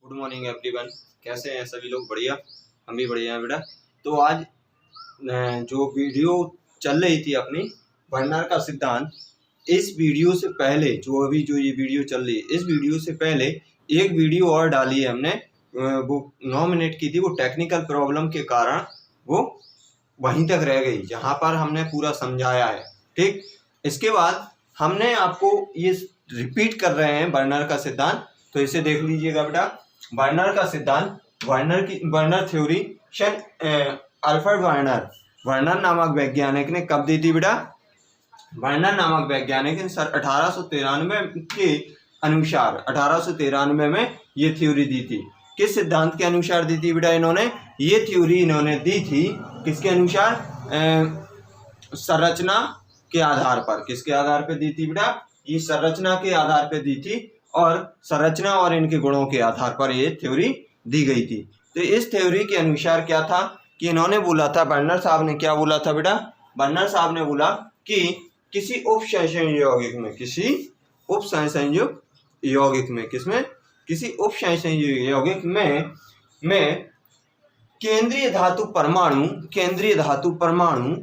Good morning everyone. कैसे हैं सभी लोग? बढ़िया, हम भी बढ़िया हैं बेटा। तो आज जो वीडियो चल रही थी अपनी बर्नर का सिद्धांत, इस वीडियो से पहले जो ये वीडियो चल रही है, इस वीडियो से पहले एक वीडियो और डाली है हमने, वो 9 मिनट की थी। वो टेक्निकल प्रॉब्लम के कारण वो वहीं तक रह गई जहां पर हमने पूरा समझाया है। ठीक, इसके बाद हमने आपको ये रिपीट कर रहे हैं बर्नर का सिद्धांत, तो इसे देख लीजिएगा बेटा। बर्नर का सिद्धांत, बर्नर थ्योरी अल्फ्रेड बर्नर नामक वैज्ञानिक ने कब दी थी बेटा? बर्नर नामक वैज्ञानिक ने 1893 के अनुसार 1893 में ये थ्योरी दी थी। किस सिद्धांत के अनुसार दी थी बेटा? इन्होंने ये थ्योरी दी थी किसके अनुसार? संरचना के आधार पर। किसके आधार पर दी थी बेटा? ये संरचना के आधार पर दी थी, और संरचना और इनके गुणों के आधार पर ये थ्योरी दी गई थी। तो इस थ्योरी के अनुसार क्या था कि इन्होंने बोला था, बर्नर साहब ने क्या बोला था बेटा? बर्नर साहब ने बोला कि किसी उपसंयोजक यौगिक में, किसी उपसंयोजक यौगिक में केंद्रीय धातु परमाणु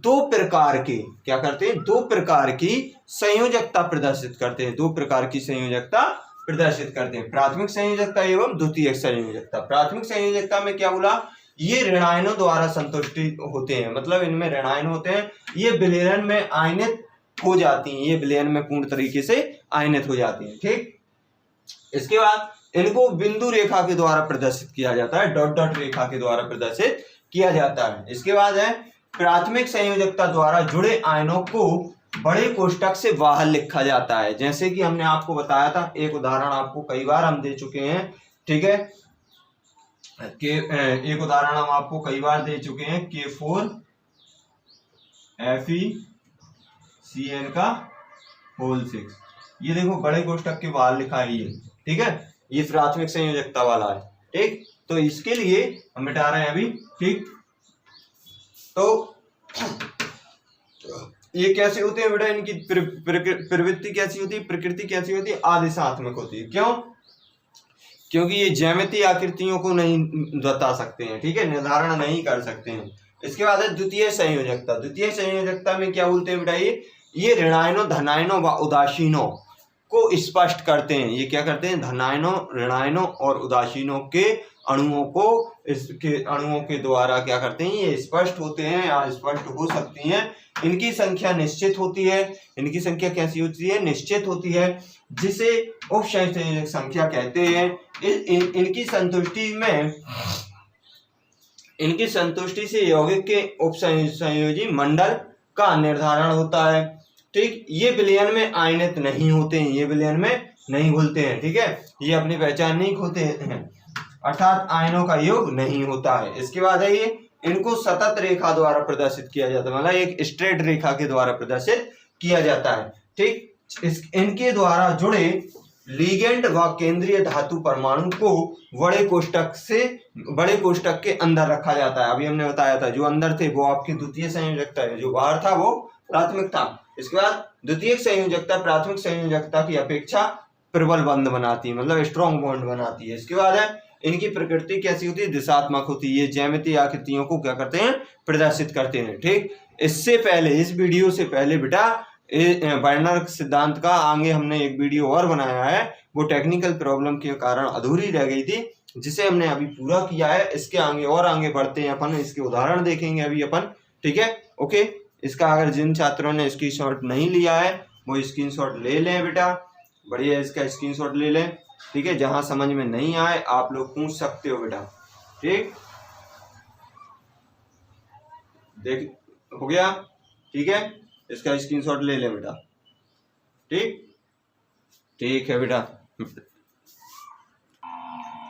दो प्रकार के क्या करते हैं? दो प्रकार की संयोजकता प्रदर्शित करते हैं। दो प्रकार की संयोजकता प्रदर्शित करते हैं, प्राथमिक संयोजकता एवं द्वितीयक संयोजकता। प्राथमिक संयोजकता में क्या बोला? ये ऋणायनों द्वारा संतुष्टि होते हैं, मतलब इनमें ऋणायन होते हैं, ये विलयन में आयनित हो जाती हैं, ये विलयन में पूर्ण तरीके से आयनित हो जाती हैं। ठीक, इसके बाद इनको बिंदु रेखा के द्वारा प्रदर्शित किया जाता है, डॉट डॉट रेखा के द्वारा प्रदर्शित किया जाता है। इसके बाद है प्राथमिक संयोजकता द्वारा जुड़े आयनों को बड़े कोष्टक से बाहर लिखा जाता है। जैसे कि हमने आपको बताया था, एक उदाहरण आपको कई बार हम दे चुके हैं, ठीक है, एक उदाहरण हम आपको कई बार दे चुके हैं, K4 FeCN का होल 6। ये देखो बड़े कोष्टक के बाहर लिखा है ये, ठीक है, ये प्राथमिक संयोजकता वाला है। ठीक, तो इसके लिए हम मिटा रहे हैं अभी। ठीक, तो ये कैसे होते हैं बेटा? इनकी प्रवृत्ति कैसी होती है, प्रकृति कैसी होती है? आदिशात्मक होती है। क्यों? क्योंकि ये ज्यामितीय आकृतियों को नहीं बता सकते हैं, ठीक है, निर्धारण नहीं कर सकते हैं। इसके बाद है द्वितीय संयोजकता। द्वितीय संयोजकता में क्या बोलते हैं बेटा? ये ऋणायनों, धनायनों व उदासीनों को स्पष्ट करते हैं। ये क्या करते हैं? धनायनों, ऋणायनों और उदासीनों के अणुओं को इसके अणुओं के द्वारा क्या करते हैं? ये स्पष्ट होते हैं या स्पष्ट हो सकती हैं। इनकी संख्या निश्चित होती है। इनकी संख्या कैसी होती है? निश्चित होती है, जिसे उपसंयोजक संख्या कहते हैं। इनकी संतुष्टि से यौगिक के उपसंयोजी मंडल का निर्धारण होता है। ठीक, ये विलयन में आयनित नहीं होते हैं, ये विलयन में नहीं घुलते हैं, ठीक है, ये अपनी पहचान नहीं खोते हैं, अर्थात आयनों का योग नहीं होता है। इसके बाद है ये इनको सतत रेखा द्वारा प्रदर्शित किया जाता है, मतलब एक स्ट्रेट रेखा के द्वारा प्रदर्शित किया जाता है। ठीक, इनके द्वारा जुड़े लिगेंड व केंद्रीय धातु परमाणु को बड़े कोष्टक के अंदर रखा जाता है। अभी हमने बताया था, जो अंदर थे वो आपकी द्वितीय संयोजकता है, जो बाहर था वो प्राथमिक था। इसके बाद द्वितीयक संयोजकता प्राथमिक संयोजकता की अपेक्षा प्रबल बंध बनाती है, मतलब स्ट्रॉन्ग बॉन्ड बनाती है। इसके बाद है इनकी प्रकृति कैसी होती है? दिशात्मक होती है। ये ज्यामितीय आकृतियों को क्या करते हैं? प्रदर्शित करते हैं। ठीक, इससे पहले, इस वीडियो से पहले बेटा बर्नर सिद्धांत का आगे हमने एक वीडियो और बनाया है, वो टेक्निकल प्रॉब्लम के कारण अधूरी रह गई थी, जिसे हमने अभी पूरा किया है। इसके आगे बढ़ते हैं अपन, इसके उदाहरण देखेंगे अभी अपन, ठीक है, ओके। इसका अगर जिन छात्रों ने स्क्रीनशॉट नहीं लिया है वो स्क्रीनशॉट ले लें बेटा, बढ़िया, इसका स्क्रीनशॉट ले लें, ठीक है। जहां समझ में नहीं आए आप लोग पूछ सकते हो बेटा। ठीक, देख हो गया, ठीक है, इसका स्क्रीनशॉट ले लें बेटा। ठीक, ठीक है बेटा।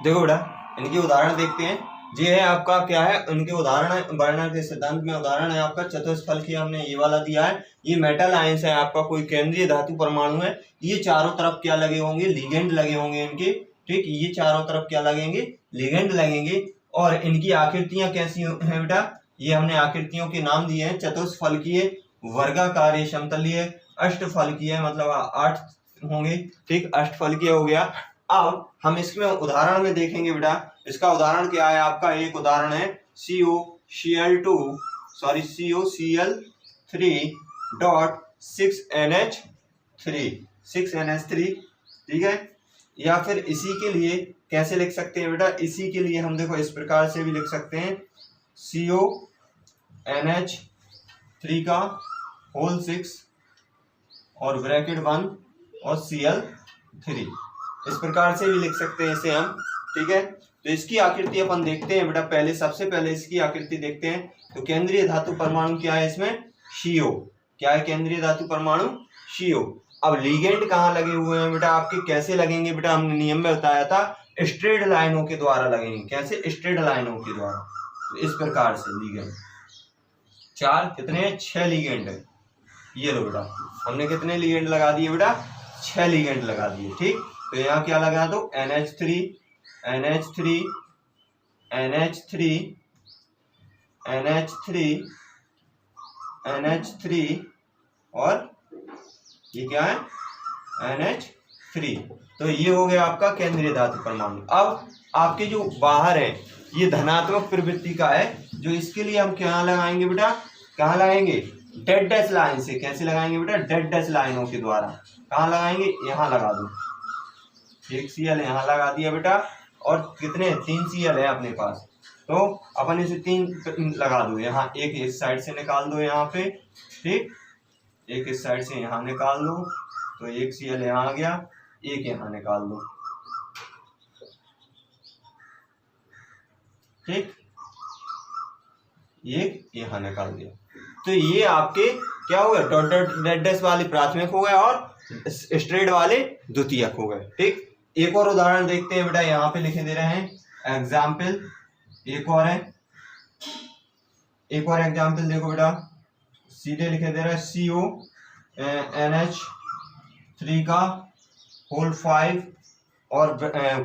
देखो बेटा, इनके उदाहरण देखते हैं। ये है आपका क्या है? उनके उदाहरण है बर्नर के सिद्धांत में। उदाहरण है आपका चतुष्फलकीय, हमने ये वाला दिया है। ये मेटल आयंस है आपका, कोई केंद्रीय धातु परमाणु है। ये चारों तरफ क्या लगे होंगे? लिगेंड लगे होंगे इनके। ठीक, ये चारों तरफ क्या लगेंगे? लिगेंड लगेंगे। और इनकी आकृतियां कैसी हैं बेटा? ये हमने आकृतियों के नाम दिए हैं, चतुष्फलकीय, वर्गाकार, समतलीय, अष्टफलकीय, मतलब 8 होंगे। ठीक, अष्टफलकीय हो गया, अब हम इसमें उदाहरण में देखेंगे बेटा, इसका उदाहरण क्या है आपका, एक उदाहरण है COCl2 ठीक है। या फिर इसी के लिए कैसे लिख सकते हैं बेटा, इसी के लिए हम देखो इस प्रकार से भी लिख सकते हैं CONH3 का होल 6 और ब्रैकेट 1 और Cl3, इस प्रकार से भी लिख सकते हैं इसे हम, ठीक है। तो इसकी आकृति अपन देखते हैं बेटा, पहले सबसे पहले इसकी आकृति देखते हैं। तो केंद्रीय धातु परमाणु क्या है इसमें, CO, क्या है केंद्रीय धातु परमाणु, CO। अब लीगेंड कहाँ लगे हुए हैं बेटा आपके, कैसे लगेंगे बेटा, हमने नियम में बताया था स्ट्रेट लाइनों के द्वारा लगेंगे। कैसे, स्ट्रेट लाइनों के द्वारा। तो इस प्रकार से लीगेंड 4 कितने 6 लीगेंड है, ये लो बेटा, हमने कितने लीगेंड लगा दिए बेटा, 6 लीगेंड लगा दिए, ठीक। तो यहाँ क्या लगा दो, NH3 NH3 NH3 NH3 NH3 और ये क्या है NH3। तो ये हो गया आपका केंद्रीय धातु परमाणु। अब आपके जो बाहर है ये धनात्मक प्रवृत्ति का है, जो इसके लिए हम क्या लगाएंगे बेटा, कहाँ लगाएंगे, डेड डैश लाइन से। कैसे लगाएंगे बेटा, डेड डैश लाइनों के द्वारा। कहाँ लगाएंगे, यहाँ लगा दो, एक Cl यहाँ लगा दिया बेटा, और कितने 3 Cl है अपने पास, तो अपन इसे 3 लगा दो यहाँ, एक इस साइड से निकाल दो यहाँ पे, ठीक, एक इस साइड से यहाँ निकाल दो, तो एक Cl यहाँ आ गया, एक यहाँ निकाल दो, ठीक, एक यहाँ निकाल दिया। तो ये आपके क्या हो गए, डॉट डॉट डेड डैश वाले प्राथमिक हो गए और स्ट्रेट वाले द्वितीयक हो गए, ठीक। एक और उदाहरण देखते हैं बेटा, यहाँ पे लिखे दे रहे हैं एग्जाम्पल, एक और एग्जाम्पल देखो बेटा, सीधे लिखे दे रहा है CONH3 का होल 5 और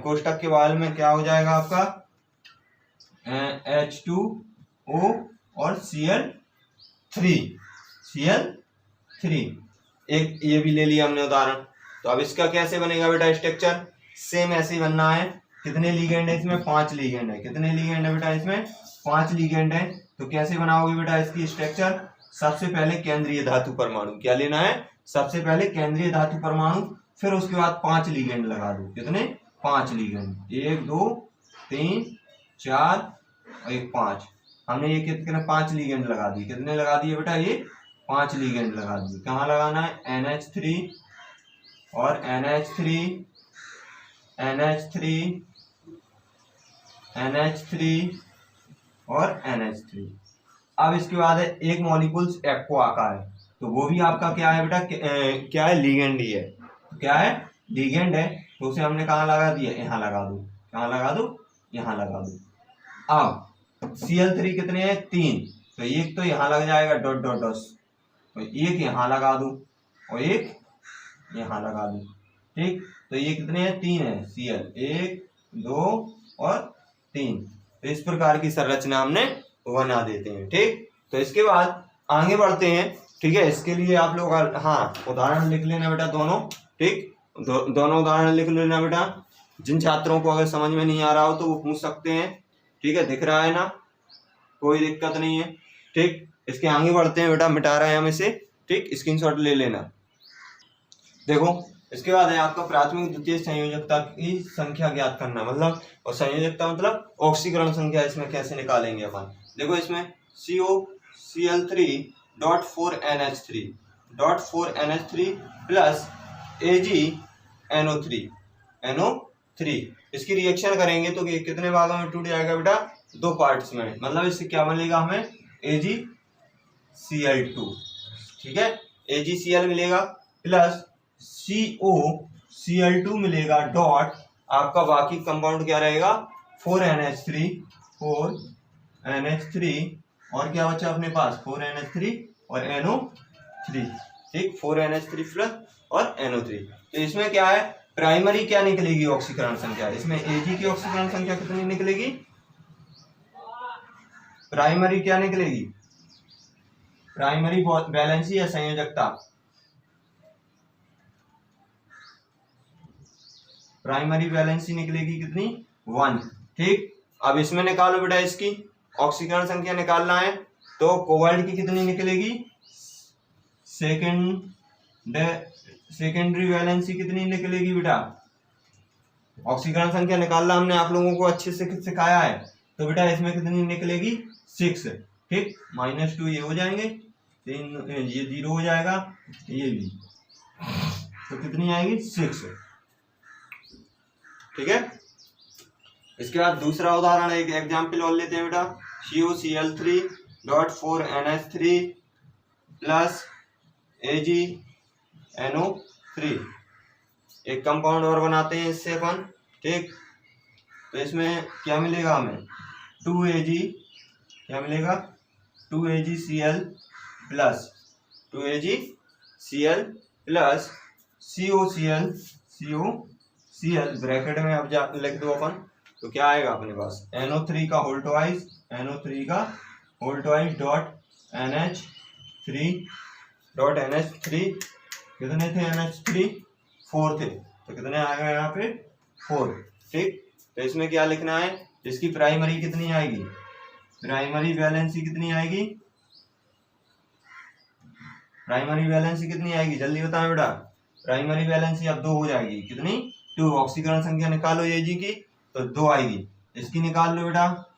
कोष्टक के बारे में क्या हो जाएगा आपका H2O और Cl3, एक ये भी ले लिया हमने उदाहरण। तो अब इसका कैसे बनेगा बेटा स्ट्रक्चर, सेम ऐसे ही बनना है। कितने लीगेंड है इसमें, 5 लीगेंड है। कितने लीगेंड है बेटा इसमें, 5 लीगेंड है। तो कैसे बनाओगे बेटा इसकी स्ट्रक्चर, सबसे पहले केंद्रीय धातु परमाणु, क्या लेना है, सबसे पहले केंद्रीय धातु परमाणु, फिर उसके बाद 5 लीगेंड लगा दो। कितने, 5 लीगेंड, 1 2 3 4 और 1 5। हमने ये कितने 5 लीगेंड लगा दिए। कितने लगा दिए बेटा, ये 5 लीगेंड लगा दिए। कहाँ लगाना है, NH3 और NH3 NH3 NH3 और NH3। अब इसके बाद है एक मॉलिक्यूल्स एक्को आकार है, तो वो भी आपका क्या है बेटा, क्या है, लीगेंड ही है। तो क्या है, लीगेंड है, तो उसे हमने कहाँ लगा दिया, यहाँ लगा दो। कहाँ लगा दो, यहाँ लगा दो। अब Cl3 कितने हैं, 3, तो एक तो यहाँ लग जाएगा डॉट डॉट डॉट, तो एक यहाँ लगा दो और एक यहाँ लगा दो, ठीक। तो ये कितने हैं, 3 है Cl, 1 2 और 3। तो इस प्रकार की संरचना हमने बना देते हैं, ठीक। तो इसके बाद आगे बढ़ते हैं, ठीक है। इसके लिए आप लोग हाँ उदाहरण लिख लेना बेटा दोनों, ठीक, दोनों उदाहरण लिख लेना बेटा। जिन छात्रों को अगर समझ में नहीं आ रहा हो तो वो पूछ सकते हैं, ठीक है, दिख रहा है ना, कोई दिक्कत नहीं है, ठीक। इसके आगे बढ़ते हैं बेटा, मिटा रहे हैं हम इसे, ठीक, स्क्रीनशॉट ले लेना। देखो इसके बाद है आपका प्राथमिक द्वितीय संयोजकता की संख्या ज्ञात करना, मतलब, और संयोजकता मतलब ऑक्सीकरण संख्या, इसमें कैसे निकालेंगे अपन। देखो इसमें COCl3.4NH3 प्लस AgNO3 इसकी रिएक्शन करेंगे तो ये कितने भागों में टूट जाएगा बेटा, 2 पार्ट्स में। मतलब इससे क्या मिलेगा हमें, AgCl2, ठीक है, AgCl मिलेगा प्लस COCl2 मिलेगा डॉट आपका बाकी कंपाउंड क्या रहेगा, 4NH3 और क्या बचा अपने पास, 4NH3 और NO3, ठीक, 4NH3 प्लस और NO3। तो इसमें क्या है, प्राइमरी क्या निकलेगी, ऑक्सीकरण संख्या। इसमें Ag की ऑक्सीकरण संख्या कितनी निकलेगी, प्राइमरी क्या निकलेगी, प्राइमरी वैलेंसी या संयोजकता, प्राइमरी वैलेंसी निकलेगी कितनी 1। ठीक, अब इसमें निकालो बेटा, इसकी ऑक्सीकरण संख्या निकालना है तो कोबाल्ट की कितनी निकलेगी, सेकेंडरी वैलेंसी कितनी निकलेगी बेटा, ऑक्सीकरण संख्या निकालना हमने आप लोगों को अच्छे से सिखाया है, तो बेटा इसमें कितनी निकलेगी 6। ठीक, -2 ये हो जाएंगे, 3 ये 0 हो जाएगा, ये भी, तो कितनी आएगी 6। ठीक है, इसके बाद दूसरा उदाहरण एक एग्जाम्पल और लेते हैं बेटा, CuCl3.4NH3 प्लस AgNO3, एक कंपाउंड और बनाते हैं इससे अपन। ठीक, तो इसमें क्या मिलेगा हमें 2Ag, क्या मिलेगा 2AgCl प्लस COCl ब्रैकेट में अब लिख दो अपन, तो क्या आएगा अपने पास NO3 का होल ट्वाइस .NH3 कितने थे, NH3 4 थे, तो कितने आएगा यहाँ पे 4। ठीक, तो इसमें क्या लिखना है, इसकी प्राइमरी कितनी आएगी, प्राइमरी वैलेंसी कितनी आएगी, प्राइमरी वैलेंसी कितनी आएगी, जल्दी बताएं बेटा, प्राइमरी वैलेंसी अब 2 हो जाएगी, कितनी 2। ऑक्सीकरण संख्या निकालो Ag की, तो 2 आएगी, इसकी निकाल लो बेटा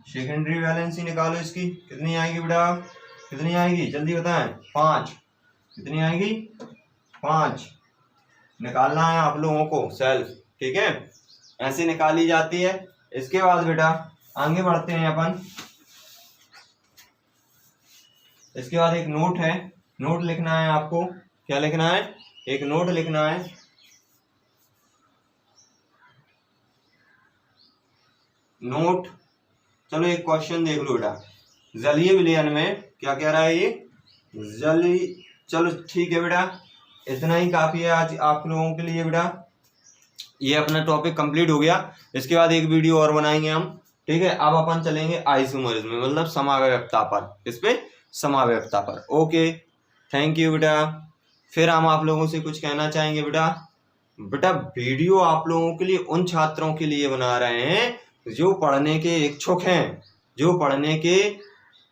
सेकेंडरी वैलेंसी निकालो, इसकी कितनी आएगी बेटा, कितनी आएगी जल्दी बताएं, 5। कितनी आएगी 5, निकालना है आप लोगों को सेल्फ। ठीक है, ऐसे निकाली जाती है। इसके बाद बेटा आगे बढ़ते हैं अपन, इसके बाद एक नोट है, नोट लिखना है आपको, क्या लिखना है, एक नोट लिखना है। नोट, चलो एक क्वेश्चन देख लो बेटा, जलीय विलयन में क्या कह रहा है ये, चलो ठीक है बेटा, इतना ही काफी है आज आप लोगों के लिए बेटा, ये अपना टॉपिक कंप्लीट हो गया। इसके बाद एक वीडियो और बनाएंगे हम। ठीक है, अब अपन चलेंगे आइसोमरिज्म में, मतलब समावयवता पर, इस पे समावयवता पर। ओके, थैंक यू बेटा। फिर हम आप लोगों से कुछ कहना चाहेंगे बेटा वीडियो आप लोगों के लिए उन छात्रों के लिए बना रहे हैं जो पढ़ने के इच्छुक हैं, जो पढ़ने के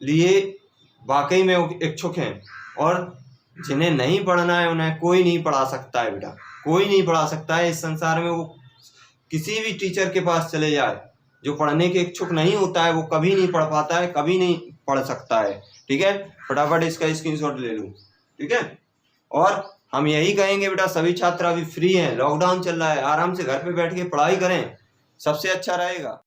लिए वाकई में इच्छुक हैं, और जिन्हें नहीं पढ़ना है उन्हें कोई नहीं पढ़ा सकता है बेटा, कोई नहीं पढ़ा सकता है इस संसार में। वो किसी भी टीचर के पास चले जाए, जो पढ़ने के इच्छुक नहीं होता है वो कभी नहीं पढ़ पाता है, कभी नहीं पढ़ सकता है। ठीक है, फटाफट इसका स्क्रीनशॉट ले लो। ठीक है, और हम यही कहेंगे बेटा, सभी छात्र अभी फ्री हैं, लॉकडाउन चल रहा है, आराम से घर पे बैठ के पढ़ाई करें, सबसे अच्छा रहेगा।